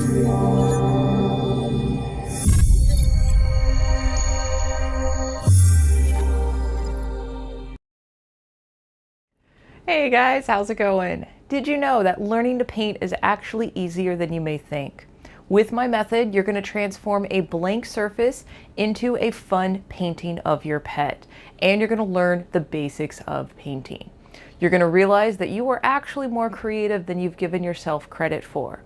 Hey guys, how's it going? Did you know that learning to paint is actually easier than you may think? With my method, you're going to transform a blank surface into a fun painting of your pet, and you're going to learn the basics of painting. You're going to realize that you are actually more creative than you've given yourself credit for.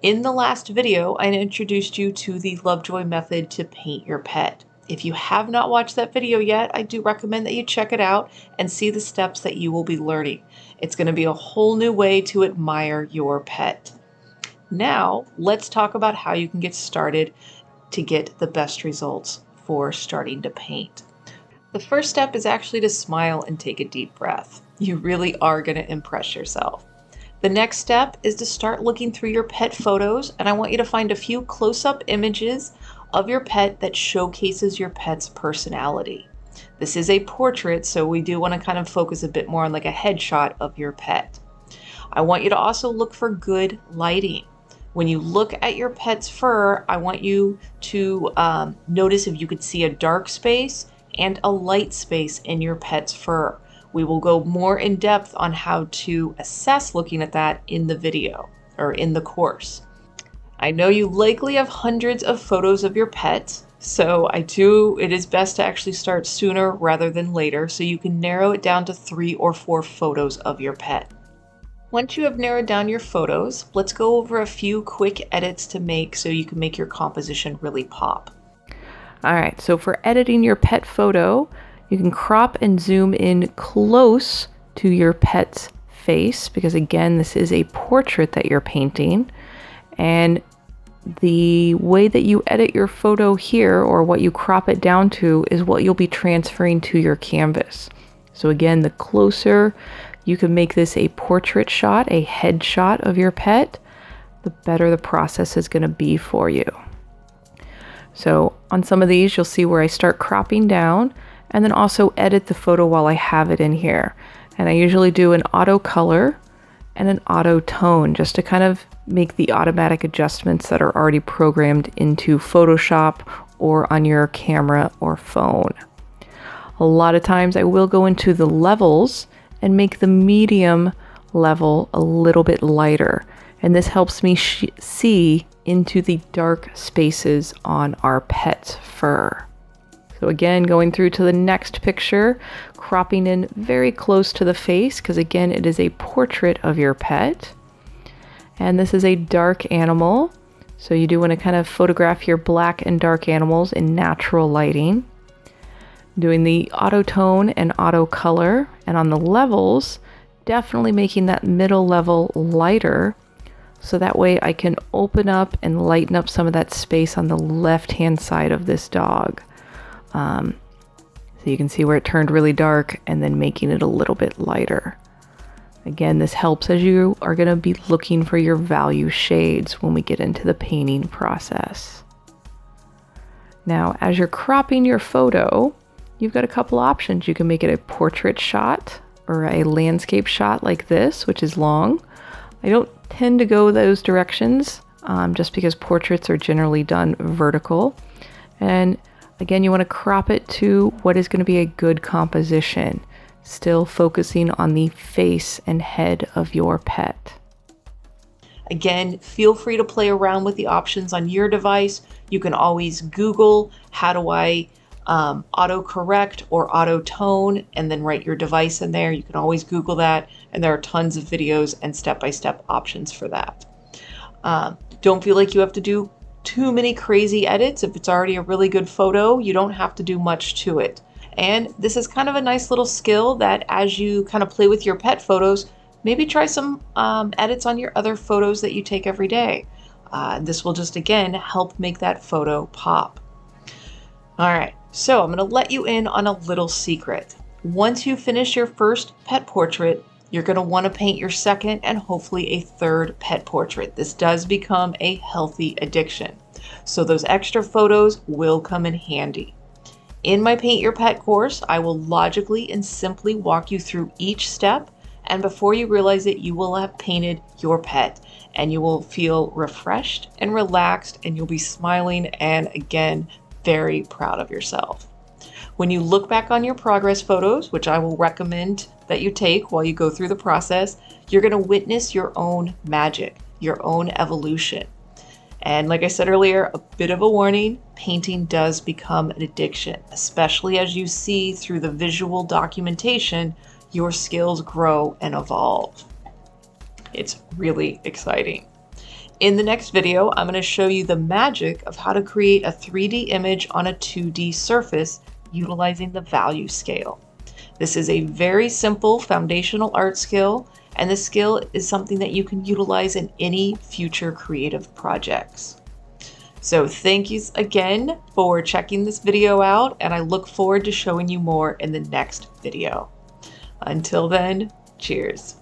In the last video, I introduced you to the Lovejoy method to paint your pet. If you have not watched that video yet, I do recommend that you check it out and see the steps that you will be learning. It's going to be a whole new way to admire your pet. Now, let's talk about how you can get started to get the best results for starting to paint. The first step is actually to smile and take a deep breath. You really are going to impress yourself. The next step is to start looking through your pet photos, and I want you to find a few close-up images of your pet that showcases your pet's personality. This is a portrait, so we do want to kind of focus a bit more on like a headshot of your pet. I want you to also look for good lighting. When you look at your pet's fur, I want you to notice if you could see a dark space and a light space in your pet's fur. We will go more in depth on how to assess looking at that in the video or in the course. I know you likely have hundreds of photos of your pet, so it is best to actually start sooner rather than later so you can narrow it down to 3 or 4 photos of your pet. Once you have narrowed down your photos, let's go over a few quick edits to make so you can make your composition really pop. All right, so for editing your pet photo, you can crop and zoom in close to your pet's face because again, this is a portrait that you're painting. And the way that you edit your photo here, or what you crop it down to, is what you'll be transferring to your canvas. So again, the closer you can make this a portrait shot, a head shot of your pet, the better the process is going to be for you. So on some of these, you'll see where I start cropping down and then also edit the photo while I have it in here. And I usually do an auto color and an auto tone just to kind of make the automatic adjustments that are already programmed into Photoshop or on your camera or phone. A lot of times I will go into the levels and make the medium level a little bit lighter. And this helps me see into the dark spaces on our pet's fur. So again, going through to the next picture, cropping in very close to the face, because again, it is a portrait of your pet. And this is a dark animal. So you do want to kind of photograph your black and dark animals in natural lighting. Doing the auto tone and auto color, and on the levels, definitely making that middle level lighter. So that way I can open up and lighten up some of that space on the left-hand side of this dog. So you can see where it turned really dark and then making it a little bit lighter. Again, this helps as you are going to be looking for your value shades when we get into the painting process. Now, as you're cropping your photo, you've got a couple options. You can make it a portrait shot or a landscape shot like this, which is long. I don't tend to go those directions just because portraits are generally done vertical. And again, you want to crop it to what is going to be a good composition, still focusing on the face and head of your pet. Again, feel free to play around with the options on your device. You can always Google, how do I auto-correct or auto-tone, and then write your device in there. You can always Google that, and there are tons of videos and step-by-step options for that. Don't feel like you have to do too many crazy edits. If it's already a really good photo, you don't have to do much to it. And this is kind of a nice little skill that as you kind of play with your pet photos, maybe try some edits on your other photos that you take every day. This will just, again, help make that photo pop. All right, so I'm going to let you in on a little secret. Once you finish your first pet portrait, you're going to want to paint your second and hopefully a third pet portrait. This does become a healthy addiction. So those extra photos will come in handy. In my Paint Your Pet course, I will logically and simply walk you through each step And before you realize it, you will have painted your pet and you will feel refreshed and relaxed, and you'll be smiling and again, very proud of yourself. When you look back on your progress photos, which I will recommend that you take while you go through the process, you're going to witness your own magic, your own evolution. And like I said earlier, a bit of a warning, painting does become an addiction, especially as you see through the visual documentation, your skills grow and evolve. It's really exciting. In the next video, I'm going to show you the magic of how to create a 3D image on a 2D surface utilizing the value scale. This is a very simple foundational art skill, and this skill is something that you can utilize in any future creative projects. So thank you again for checking this video out, and I look forward to showing you more in the next video. Until then, cheers.